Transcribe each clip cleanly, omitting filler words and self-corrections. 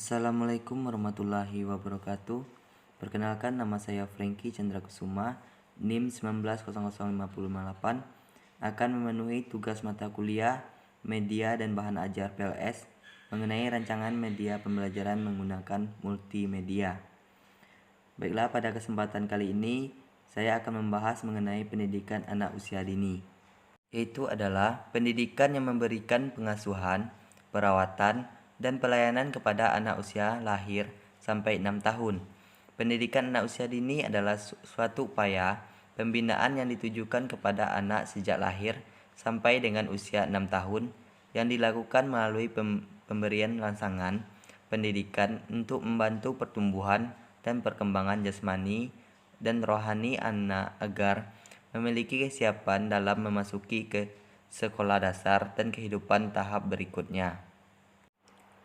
Assalamualaikum warahmatullahi wabarakatuh. Perkenalkan, nama saya Franky Chandra Kusuma, NIM 190058, akan memenuhi tugas mata kuliah Media dan Bahan Ajar PLS mengenai rancangan media pembelajaran menggunakan multimedia. Baiklah, pada kesempatan kali ini saya akan membahas mengenai pendidikan anak usia dini, yaitu adalah pendidikan yang memberikan pengasuhan, perawatan, dan pelayanan kepada anak usia lahir sampai 6 tahun. Pendidikan anak usia dini adalah suatu upaya pembinaan yang ditujukan kepada anak sejak lahir sampai dengan usia 6 tahun yang dilakukan melalui pemberian rangsangan pendidikan untuk membantu pertumbuhan dan perkembangan jasmani dan rohani anak agar memiliki kesiapan dalam memasuki ke sekolah dasar dan kehidupan tahap berikutnya.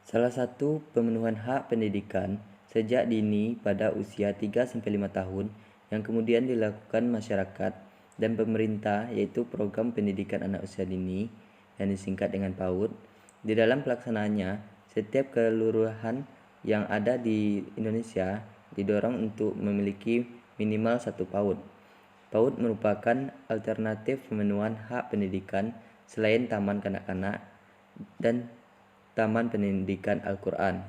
Salah satu pemenuhan hak pendidikan sejak dini pada usia 3-5 tahun yang kemudian dilakukan masyarakat dan pemerintah, yaitu program pendidikan anak usia dini yang disingkat dengan PAUD. Di dalam pelaksanaannya, setiap kelurahan yang ada di Indonesia didorong untuk memiliki minimal 1 PAUD. PAUD merupakan alternatif pemenuhan hak pendidikan selain taman kanak-kanak dan taman pendidikan Al-Quran.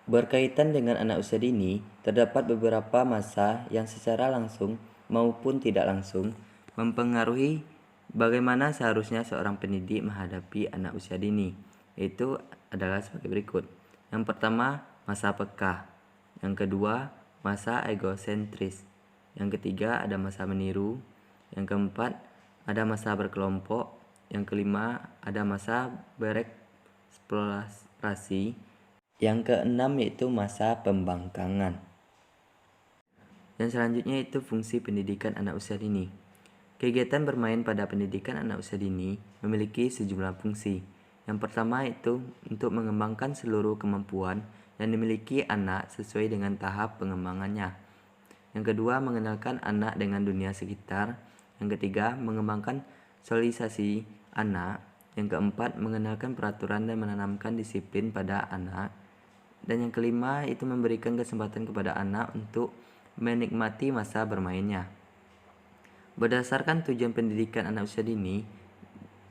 Berkaitan dengan anak usia dini, terdapat beberapa masa yang secara langsung maupun tidak langsung mempengaruhi bagaimana seharusnya seorang pendidik menghadapi anak usia dini, yaitu adalah sebagai berikut. Yang pertama, masa peka. Yang kedua, masa egosentris. Yang ketiga, ada masa meniru. Yang keempat, ada masa berkelompok. Yang kelima, ada masa bereksplorasi. Yang keenam yaitu masa pembangkangan. Dan selanjutnya itu fungsi pendidikan anak usia dini. Kegiatan bermain pada pendidikan anak usia dini memiliki sejumlah fungsi. Yang pertama itu untuk mengembangkan seluruh kemampuan yang dimiliki anak sesuai dengan tahap pengembangannya. Yang kedua, mengenalkan anak dengan dunia sekitar. Yang ketiga, mengembangkan sosialisasi anak. Yang keempat, mengenalkan peraturan dan menanamkan disiplin pada anak. Dan yang kelima, itu memberikan kesempatan kepada anak untuk menikmati masa bermainnya. Berdasarkan tujuan pendidikan anak usia dini,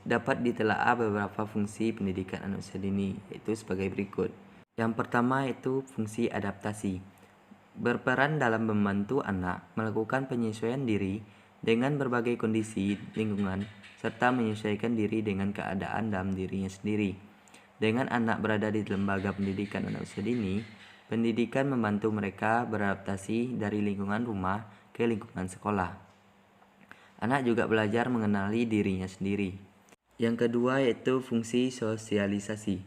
dapat ditelaah beberapa fungsi pendidikan anak usia dini, yaitu sebagai berikut. Yang pertama itu fungsi adaptasi. Berperan dalam membantu anak melakukan penyesuaian diri dengan berbagai kondisi lingkungan serta menyesuaikan diri dengan keadaan dalam dirinya sendiri. Dengan anak berada di lembaga pendidikan anak usia dini, pendidikan membantu mereka beradaptasi dari lingkungan rumah ke lingkungan sekolah. Anak juga belajar mengenali dirinya sendiri. Yang kedua yaitu fungsi sosialisasi.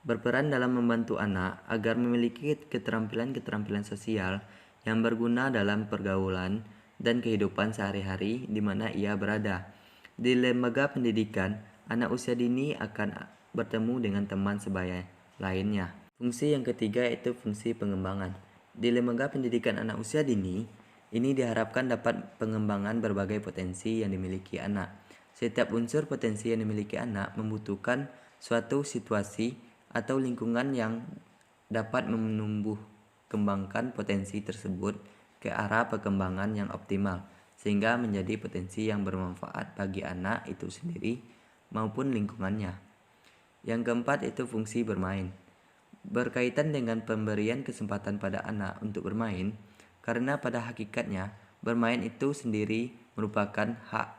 Berperan dalam membantu anak agar memiliki keterampilan-keterampilan sosial yang berguna dalam pergaulan dan kehidupan sehari-hari di mana ia berada. Di lembaga pendidikan, anak usia dini akan bertemu dengan teman sebaya lainnya. Fungsi yang ketiga yaitu fungsi pengembangan. Di lembaga pendidikan anak usia dini, ini diharapkan dapat pengembangan berbagai potensi yang dimiliki anak. Setiap unsur potensi yang dimiliki anak membutuhkan suatu situasi atau lingkungan yang dapat menumbuh kembangkan potensi tersebut ke arah perkembangan yang optimal, sehingga menjadi potensi yang bermanfaat bagi anak itu sendiri maupun lingkungannya. Yang keempat itu fungsi bermain. Berkaitan dengan pemberian kesempatan pada anak untuk bermain, karena pada hakikatnya bermain itu sendiri merupakan hak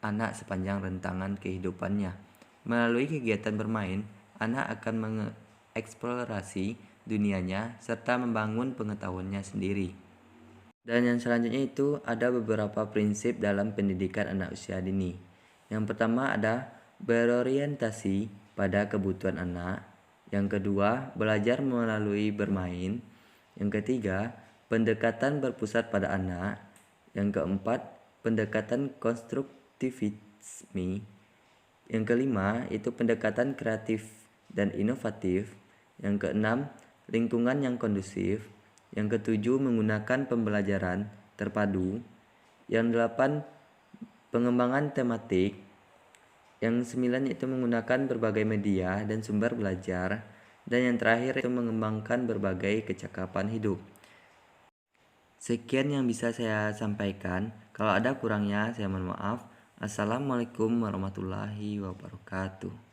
anak sepanjang rentangan kehidupannya. Melalui kegiatan bermain, anak akan mengeksplorasi dunianya serta membangun pengetahuannya sendiri. Dan yang selanjutnya itu ada beberapa prinsip dalam pendidikan anak usia dini. Yang pertama ada berorientasi pada kebutuhan anak. Yang kedua, belajar melalui bermain. Yang ketiga, pendekatan berpusat pada anak. Yang keempat, pendekatan konstruktivisme. Yang kelima, itu pendekatan kreatif dan inovatif. Yang keenam, lingkungan yang kondusif. Yang ketujuh, menggunakan pembelajaran terpadu. Yang delapan, pengembangan tematik. Yang sembilan itu menggunakan berbagai media dan sumber belajar. Dan yang terakhir itu mengembangkan berbagai kecakapan hidup. Sekian yang bisa saya sampaikan. Kalau ada kurangnya, saya mohon maaf. Assalamualaikum warahmatullahi wabarakatuh.